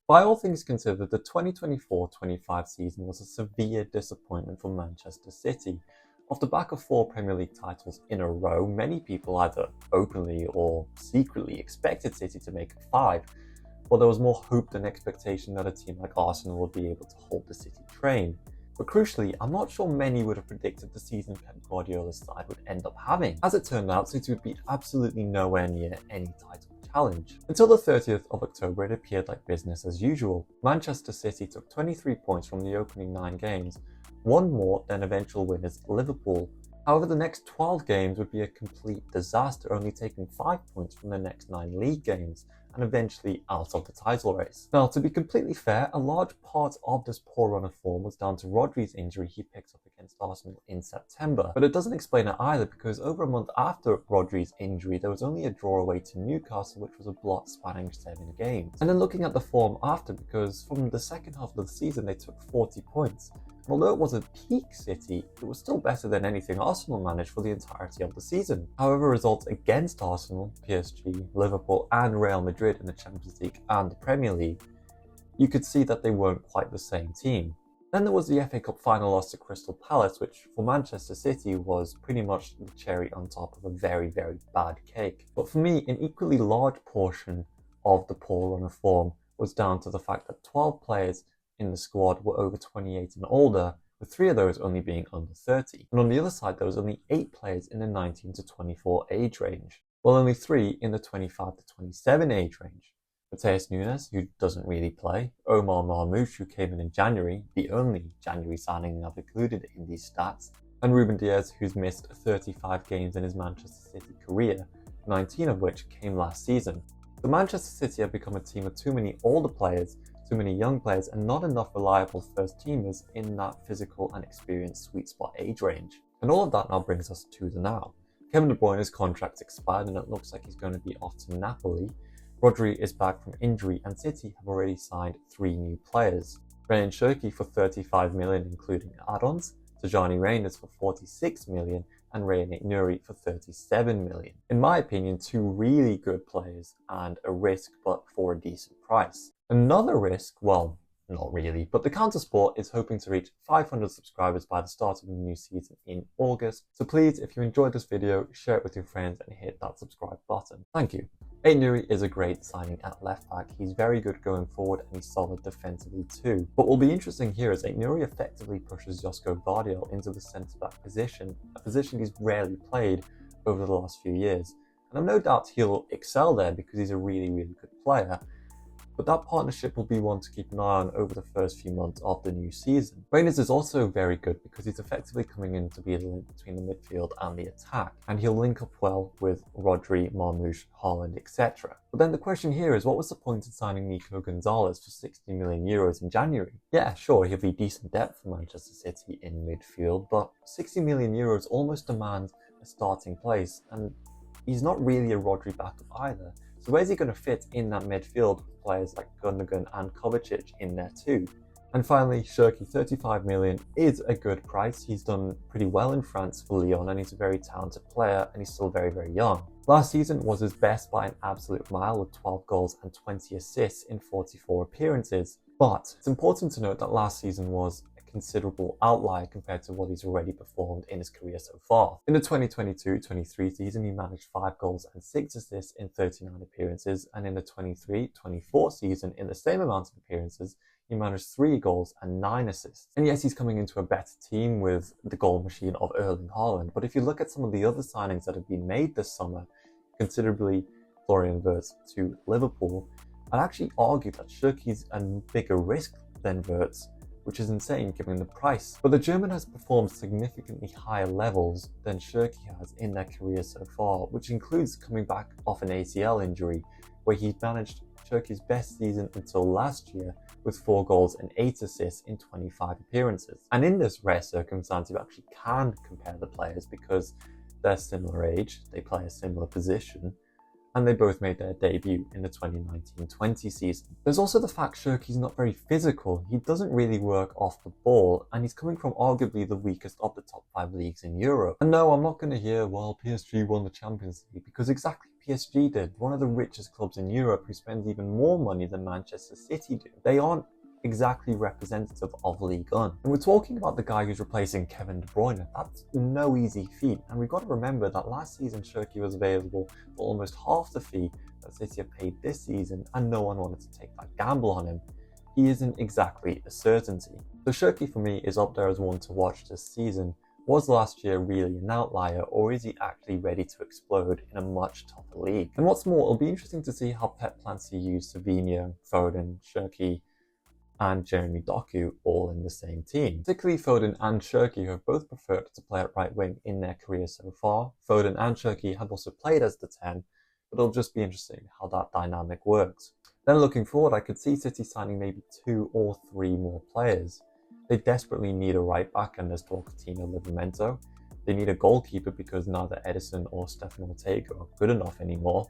By all things considered, the 2024-25 season was a severe disappointment for Manchester City. Off the back of 4 Premier League titles in a row, many people either openly or secretly expected City to make 5, but there was more hope than expectation that a team like Arsenal would be able to hold the City train. But crucially, I'm not sure many would have predicted the season Pep Guardiola's side would end up having. As it turned out, City would be absolutely nowhere near any title challenge. Until the 30th of October, it appeared like business as usual. Manchester City took 23 points from the opening 9 games, one more than eventual winners Liverpool. However, the next 12 games would be a complete disaster, only taking 5 points from the next 9 league games, and eventually out of the title race. Now, to be completely fair, a large part of this poor run of form was down to Rodri's injury he picked up against Arsenal in September. But it doesn't explain it either, because over a month after Rodri's injury, there was only a draw away to Newcastle, which was a blot spanning 7 games. And then looking at the form after, because from the second half of the season they took 40 points. Although it was a peak City, it was still better than anything Arsenal managed for the entirety of the season. However, results against Arsenal, PSG, Liverpool and Real Madrid in the Champions League and the Premier League, you could see that they weren't quite the same team. Then there was the FA Cup final loss to Crystal Palace, which for Manchester City was pretty much the cherry on top of a very, very bad cake. But for me, an equally large portion of the poor run of form was down to the fact that 12 players in the squad were over 28 and older, with 3 of those only being under 30. And on the other side, there was only 8 players in the 19 to 24 age range, while only 3 in the 25 to 27 age range. Matheus Nunes, who doesn't really play, Omar Marmoush, who came in January, the only January signing I've included in these stats, and Ruben Dias, who's missed 35 games in his Manchester City career, 19 of which came last season. So Manchester City have become a team of too many older players, too many young players, and not enough reliable first-teamers in that physical and experienced sweet spot age range. And all of that now brings us to the now. Kevin De Bruyne's contract's expired and it looks like he's going to be off to Napoli. Rodri is back from injury and City have already signed 3 new players. Ryan Cherki for 35 million including add-ons, Tijani Reinders for 46 million and Rayan Nuri for 37 million. In my opinion, 2 really good players and a risk but for a decent price. Another risk, well, not really, but the Countersport is hoping to reach 500 subscribers by the start of the new season in August. So please, if you enjoyed this video, share it with your friends and hit that subscribe button. Thank you. Nuri is a great signing at left back. He's very good going forward and he's solid defensively too. What will be interesting here is Nuri effectively pushes Josko Gvardiol into the centre back position, a position he's rarely played over the last few years. And I've no doubt he'll excel there because he's a really, really good player. But that partnership will be one to keep an eye on over the first few months of the new season. Reinders is also very good because he's effectively coming in to be the link between the midfield and the attack, and he'll link up well with Rodri, Marmoush, Haaland, etc. But then the question here is, what was the point in signing Nico Gonzalez for 60 million euros in January? Yeah, sure, he'll be decent depth for Manchester City in midfield, but 60 million euros almost demands a starting place, and he's not really a Rodri backup either. So where's he going to fit in that midfield with players like Gundogan and Kovacic in there too? And finally, Cherki, 35 million is a good price. He's done pretty well in France for Lyon and he's a very talented player and he's still very, very young. Last season was his best by an absolute mile with 12 goals and 20 assists in 44 appearances. But it's important to note that last season was considerable outlier compared to what he's already performed in his career so far. In the 2022-23 season, he managed 5 goals and 6 assists in 39 appearances, and in the 23-24 season, in the same amount of appearances, he managed 3 goals and 9 assists. And yes, he's coming into a better team with the goal machine of Erling Haaland, but if you look at some of the other signings that have been made this summer, considerably Florian Wirtz to Liverpool, I'd actually argue that Cherki's a bigger risk than Wirtz, which is insane given the price. But the German has performed significantly higher levels than Cherki has in their career so far, which includes coming back off an ACL injury, where he managed Cherki's best season until last year with 4 goals and 8 assists in 25 appearances. And in this rare circumstance, you actually can compare the players because they're similar age, they play a similar position, and they both made their debut in the 2019-20 season. There's also the fact Cherki's not very physical. He doesn't really work off the ball, and he's coming from arguably the weakest of the top 5 leagues in Europe. And no, I'm not going to hear, well, PSG won the Champions League, because exactly, PSG did, one of the richest clubs in Europe who spends even more money than Manchester City do. They aren't exactly representative of Ligue 1. And we're talking about the guy who's replacing Kevin De Bruyne. That's no easy feat. And we've got to remember that last season Cherki was available for almost half the fee that City have paid this season, and no one wanted to take that gamble on him. He isn't exactly a certainty. So Cherki for me is up there as one to watch this season. Was last year really an outlier, or is he actually ready to explode in a much tougher league? And what's more, it'll be interesting to see how Pep plans to use Savinho, Foden, Cherki, and Jeremy Doku all in the same team. Particularly Foden and Cherki, who have both preferred to play at right wing in their careers so far. Foden and Cherki have also played as the 10, but it'll just be interesting how that dynamic works. Then looking forward, I could see City signing maybe 2 or 3 more players. They desperately need a right back, and there's talk of Tino Livramento. They need a goalkeeper because neither Edison or Stefan Ortega are good enough anymore.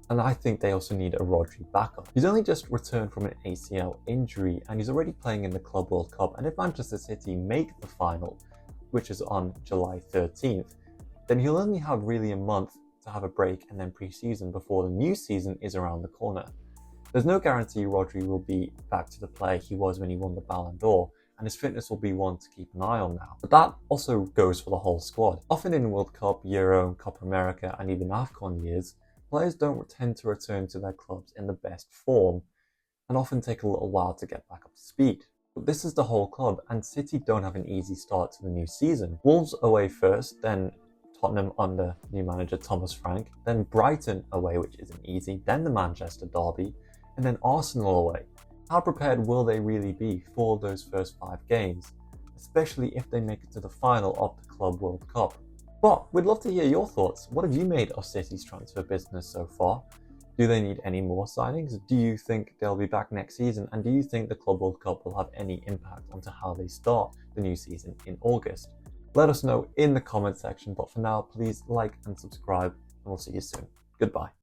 And I think they also need a Rodri backup. He's only just returned from an ACL injury, and he's already playing in the Club World Cup. And if Manchester City make the final, which is on July 13th, then he'll only have really a month to have a break and then pre-season before the new season is around the corner. There's no guarantee Rodri will be back to the player he was when he won the Ballon d'Or, and his fitness will be one to keep an eye on now. But that also goes for the whole squad. Often in World Cup, Euro, Copa America, and even AFCON years, players don't tend to return to their clubs in the best form, and often take a little while to get back up to speed. But this is the whole club, and City don't have an easy start to the new season. Wolves away first, then Tottenham under new manager Thomas Frank, then Brighton away, which isn't easy, then the Manchester derby, and then Arsenal away. How prepared will they really be for those first 5 games, especially if they make it to the final of the Club World Cup? But we'd love to hear your thoughts. What have you made of City's transfer business so far? Do they need any more signings? Do you think they'll be back next season? And do you think the Club World Cup will have any impact onto how they start the new season in August? Let us know in the comment section, but for now, please like and subscribe, and we'll see you soon. Goodbye.